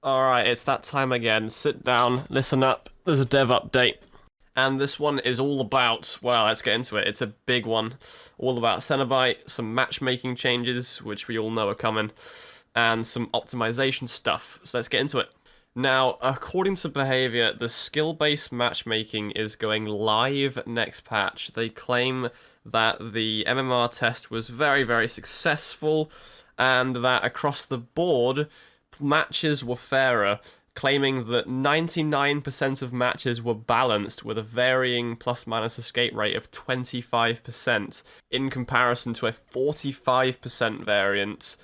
Alright, it's that time again. Sit down, listen up. There's a dev update. And this one is all about, well, let's get into it. It's a big one. All about Cenobite, some matchmaking changes, which we all know are coming, and some optimization stuff. So let's get into it. Now, according to Behavior, the skill-based matchmaking is going live next patch. They claim that the MMR test was very, very successful, and that across the board, matches were fairer, claiming that 99% of matches were balanced with a varying plus-minus escape rate of 25% in comparison to a 45% variance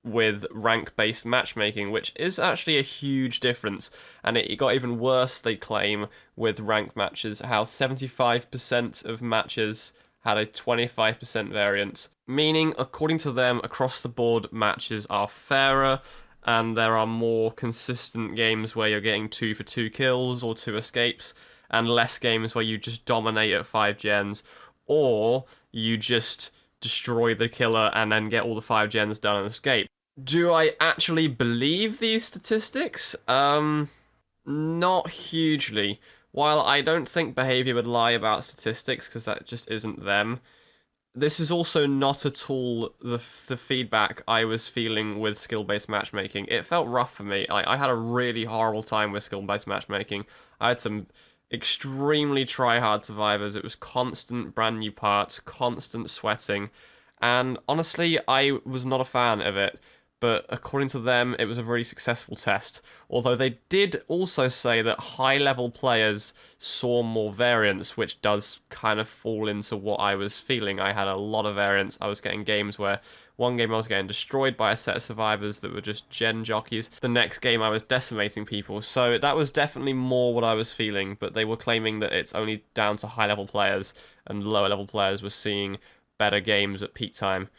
with rank-based matchmaking, which is actually a huge difference. And it got even worse, they claim, with ranked matches, how 75% of matches had a 25% variance. Meaning, according to them, across the board, matches are fairer, and there are more consistent games where you're getting 2 for 2 kills or 2 escapes, and less games where you just dominate at 5 gens, or you just destroy the killer and then get all the 5 gens done and escape. Do I actually believe these statistics? Not hugely. While I don't think Behavior would lie about statistics, because that just isn't them, this is also not at all the feedback I was feeling with skill-based matchmaking. It felt rough for me. I had a really horrible time with skill-based matchmaking. I had some extremely try-hard survivors. It was constant brand new parts, constant sweating, and honestly, I was not a fan of it. But according to them, it was a really successful test. Although they did also say that high-level players saw more variance, which does kind of fall into what I was feeling. I had a lot of variance. I was getting games where one game I was getting destroyed by a set of survivors that were just gen jockeys. The next game I was decimating people. So that was definitely more what I was feeling. But they were claiming that it's only down to high-level players, and lower-level players were seeing better games at peak time.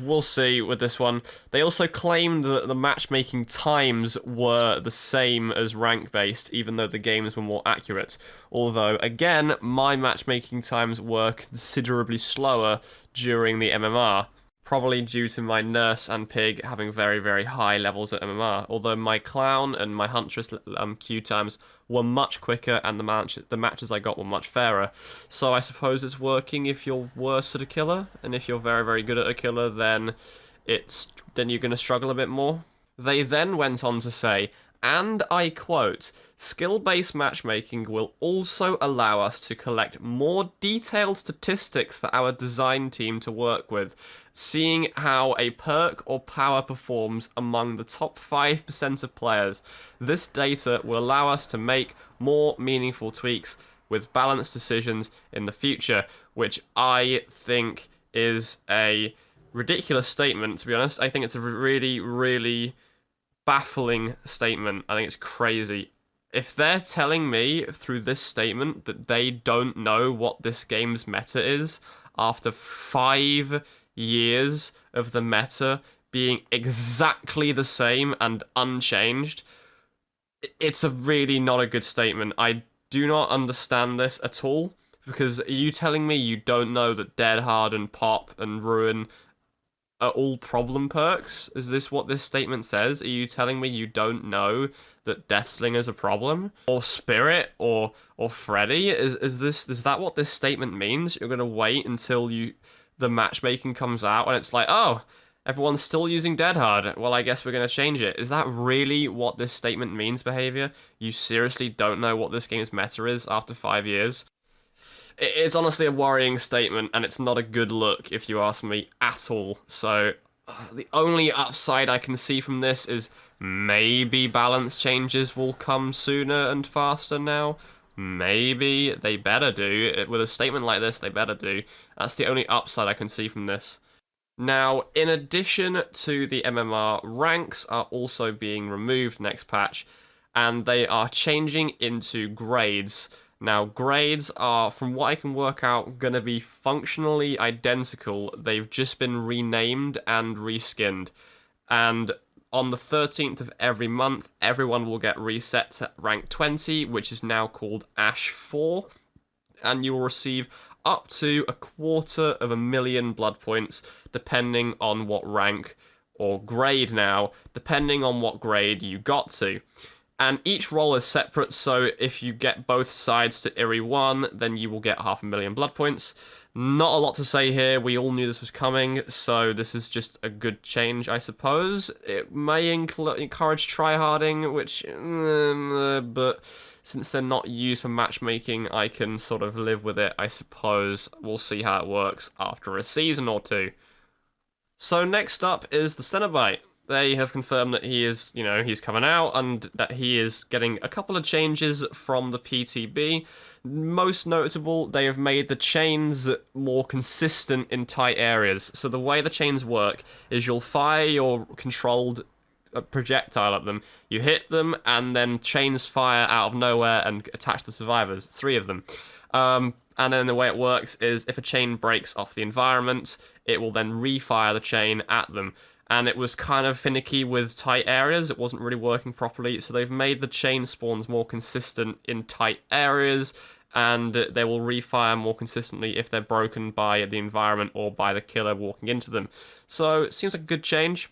We'll see with this one. They also claimed that the matchmaking times were the same as rank-based, even though the games were more accurate. Although, again, my matchmaking times were considerably slower during the MMR. Probably due to my nurse and pig having very, very high levels at MMR. Although my clown and my huntress queue times were much quicker, and the matches I got were much fairer. So I suppose it's working if you're worse at a killer, and if you're very, very good at a killer, then you're going to struggle a bit more. They then went on to say, and I quote, "Skill-based matchmaking will also allow us to collect more detailed statistics for our design team to work with, seeing how a perk or power performs among the top 5% of players. This data will allow us to make more meaningful tweaks with balanced decisions in the future," which I think is a ridiculous statement, to be honest. I think it's a really, really baffling statement. I think it's crazy. If they're telling me through this statement that they don't know what this game's meta is after 5 years of the meta being exactly the same and unchanged, it's a really not a good statement. I do not understand this at all, because are you telling me you don't know that Dead Hard and Pop and Ruin are all problem perks? Is this what this statement says? Are you telling me you don't know that Deathslinger's a problem? Or Spirit? Or Freddy? Is that what this statement means? You're gonna wait until the matchmaking comes out and it's like, oh, everyone's still using Dead Hard. Well, I guess we're gonna change it. Is that really what this statement means, Behavior? You seriously don't know what this game's meta is after 5 years? It's honestly a worrying statement, and it's not a good look, if you ask me, at all. So, the only upside I can see from this is maybe balance changes will come sooner and faster now. Maybe. They better do. With a statement like this, they better do. That's the only upside I can see from this. Now, in addition to the MMR, ranks are also being removed next patch, and they are changing into grades. Now, grades are, from what I can work out, going to be functionally identical. They've just been renamed and reskinned. And on the 13th of every month, everyone will get reset to rank 20, which is now called Ash 4. And you will receive up to 250,000 blood points, depending on what rank or grade now, depending on what grade you got to. And each roll is separate, so if you get both sides to Eerie 1, then you will get 500,000 blood points. Not a lot to say here, we all knew this was coming, so this is just a good change, I suppose. It may encourage tryharding, which, but since they're not used for matchmaking, I can sort of live with it, I suppose. We'll see how it works after a season or two. So next up is the Cenobite. They have confirmed that he is, he's coming out and that he is getting a couple of changes from the PTB. Most notable, they have made the chains more consistent in tight areas. So the way the chains work is you'll fire your controlled projectile at them, you hit them, and then chains fire out of nowhere and attach the survivors, 3 of them. And then the way it works is if a chain breaks off the environment, it will then refire the chain at them. And it was kind of finicky with tight areas, it wasn't really working properly, so they've made the chain spawns more consistent in tight areas, and they will refire more consistently if they're broken by the environment or by the killer walking into them. So, it seems like a good change.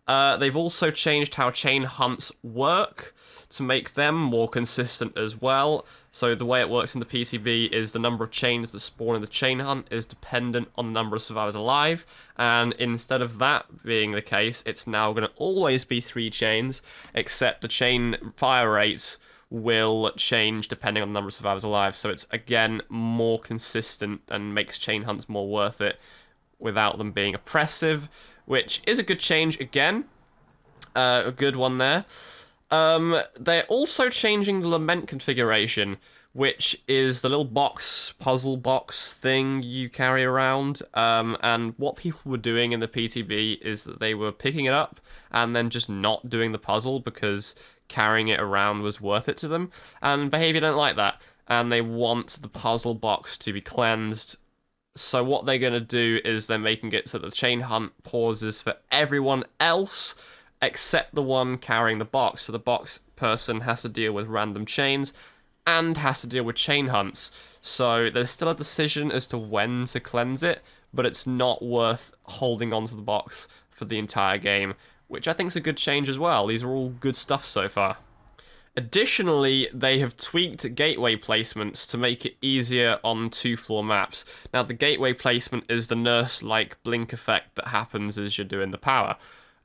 They've also changed how chain hunts work to make them more consistent as well. So the way it works in the PTB is the number of chains that spawn in the chain hunt is dependent on the number of survivors alive, and instead of that being the case, it's now going to always be 3 chains, except the chain fire rates will change depending on the number of survivors alive, so it's again more consistent and makes chain hunts more worth it without them being oppressive, which is a good change again. A good one there. They're also changing the Lament configuration, which is the little puzzle box thing you carry around. And what people were doing in the PTB is that they were picking it up and then just not doing the puzzle because carrying it around was worth it to them. And Behavior don't like that, and they want the puzzle box to be cleansed. So what they're going to do is they're making it so that the chain hunt pauses for everyone else except the one carrying the box. So the box person has to deal with random chains and has to deal with chain hunts. So there's still a decision as to when to cleanse it, but it's not worth holding onto the box for the entire game, which I think is a good change as well. These are all good stuff so far. Additionally, they have tweaked gateway placements to make it easier on 2-floor maps. Now, the gateway placement is the nurse-like blink effect that happens as you're doing the power.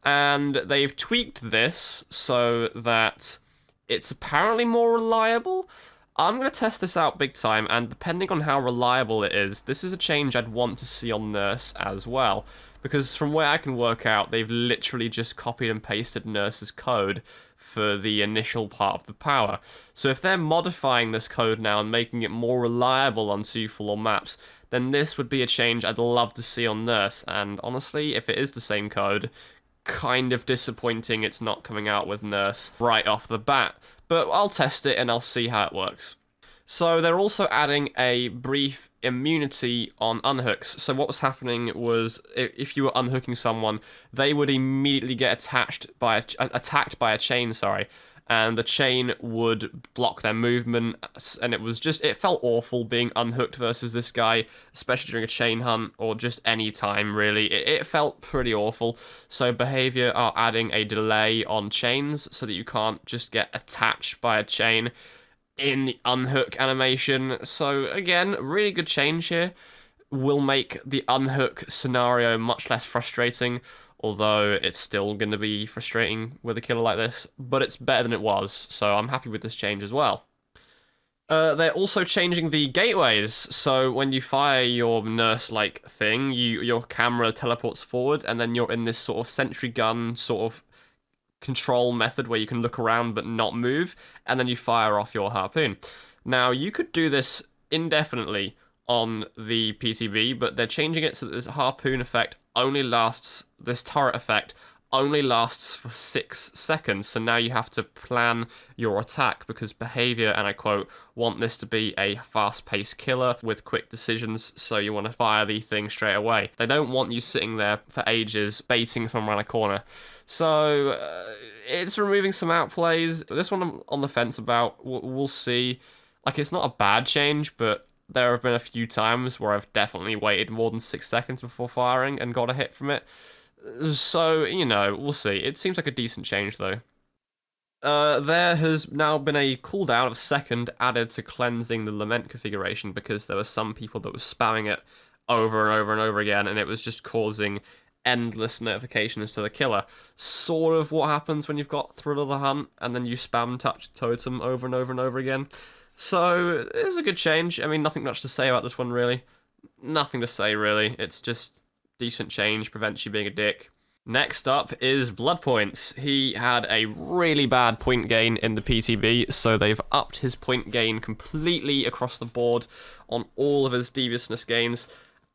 And they've tweaked this so that it's apparently more reliable. I'm going to test this out big time, and depending on how reliable it is, this is a change I'd want to see on Nurse as well. Because from where I can work out, they've literally just copied and pasted Nurse's code for the initial part of the power. So if they're modifying this code now and making it more reliable on 2-floor maps, then this would be a change I'd love to see on Nurse. And honestly, if it is the same code, kind of disappointing it's not coming out with Nurse right off the bat. But I'll test it and I'll see how it works. So they're also adding a brief immunity on unhooks. So what was happening was if you were unhooking someone, they would immediately get attacked by a chain, and the chain would block their movement, and it felt awful being unhooked versus this guy, especially during a chain hunt or just any time really. It felt pretty awful. So Behavior are adding a delay on chains so that you can't just get attached by a chain in the unhook animation. So again, really good change here. Will make the unhook scenario much less frustrating, although it's still going to be frustrating with a killer like this, but it's better than it was, so I'm happy with this change as well. They're also changing the gateways, so when you fire your nurse-like thing, your camera teleports forward, and then you're in this sort of sentry gun sort of control method where you can look around but not move, and then you fire off your harpoon. Now, you could do this indefinitely on the PTB, but they're changing it so that this harpoon effect only lasts, this turret effect only lasts for 6 seconds, so now you have to plan your attack because Behavior, and I quote, want this to be a fast-paced killer with quick decisions, so you want to fire the thing straight away. They don't want you sitting there for ages baiting someone around a corner. So it's removing some outplays. This one I'm on the fence about. We'll see. Like, it's not a bad change, but there have been a few times where I've definitely waited more than 6 seconds before firing and got a hit from it. So, you know, we'll see. It seems like a decent change, though. There has now been a cooldown of a second added to cleansing the Lament configuration because there were some people that were spamming it over and over and over again, and it was just causing endless notifications to the killer. Sort of what happens when you've got Thrill of the Hunt and then you spam touch totem over and over and over again. So, it's a good change. I mean, nothing much to say about this one, really. Nothing to say, really. It's just decent change, prevents you being a dick. Next up is Blood Points. He had a really bad point gain in the PTB, so they've upped his point gain completely across the board on all of his deviousness gains,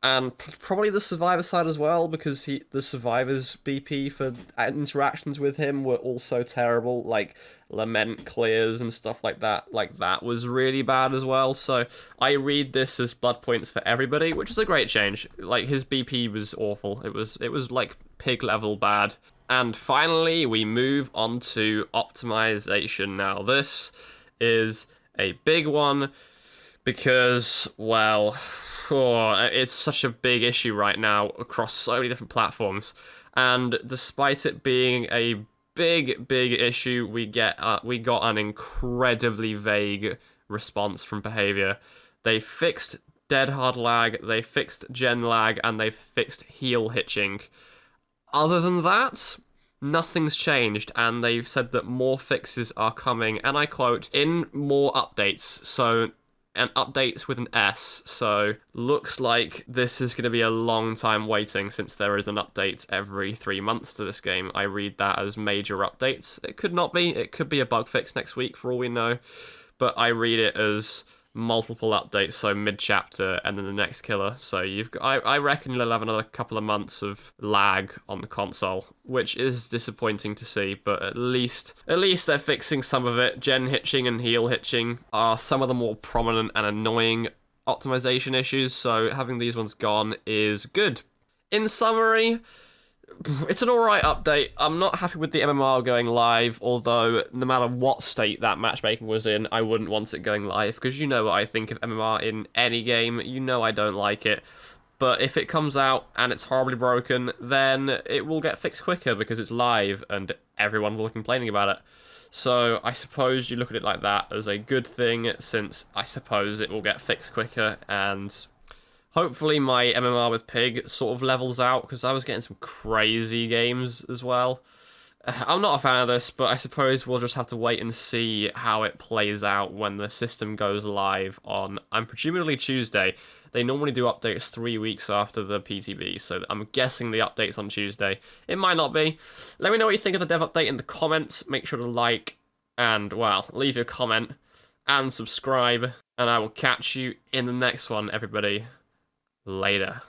and probably the Survivor side as well, because the Survivor's BP for interactions with him were also terrible, like Lament clears and stuff like that. Like, that was really bad as well, so I read this as Blood Points for everybody, which is a great change. Like, his BP was awful. It was like pig level bad. And finally, we move on to optimization. Now, this is a big one because, well, it's such a big issue right now across so many different platforms. And despite it being a big issue, we got an incredibly vague response from behavior. They fixed dead hard lag, they fixed gen lag, and they've fixed heal hitching. Other than that, nothing's changed, and they've said that more fixes are coming, and I quote, in more updates. So, and updates with an S, so looks like this is going to be a long time waiting since there is an update every 3 months to this game. I read that as major updates. It could not be, it could be a bug fix next week for all we know, but I read it as multiple updates, so mid-chapter and then the next killer. So I reckon you'll have another couple of months of lag on the console, which is disappointing to see, but at least they're fixing some of it. Gen hitching and heal hitching are some of the more prominent and annoying optimization issues, so having these ones gone is good. In summary, it's an alright update. I'm not happy with the MMR going live, although no matter what state that matchmaking was in, I wouldn't want it going live, because you know what I think of MMR in any game. You know I don't like it. But if it comes out and it's horribly broken, then it will get fixed quicker because it's live and everyone will be complaining about it. So I suppose you look at it like that as a good thing, since I suppose it will get fixed quicker, and hopefully my MMR with Pig sort of levels out, because I was getting some crazy games as well. I'm not a fan of this, but I suppose we'll just have to wait and see how it plays out when the system goes live on, I'm presumably Tuesday. They normally do updates 3 weeks after the PTB, so I'm guessing the update's on Tuesday. It might not be. Let me know what you think of the dev update in the comments. Make sure to like and, well, leave your comment and subscribe, and I will catch you in the next one, everybody. Later.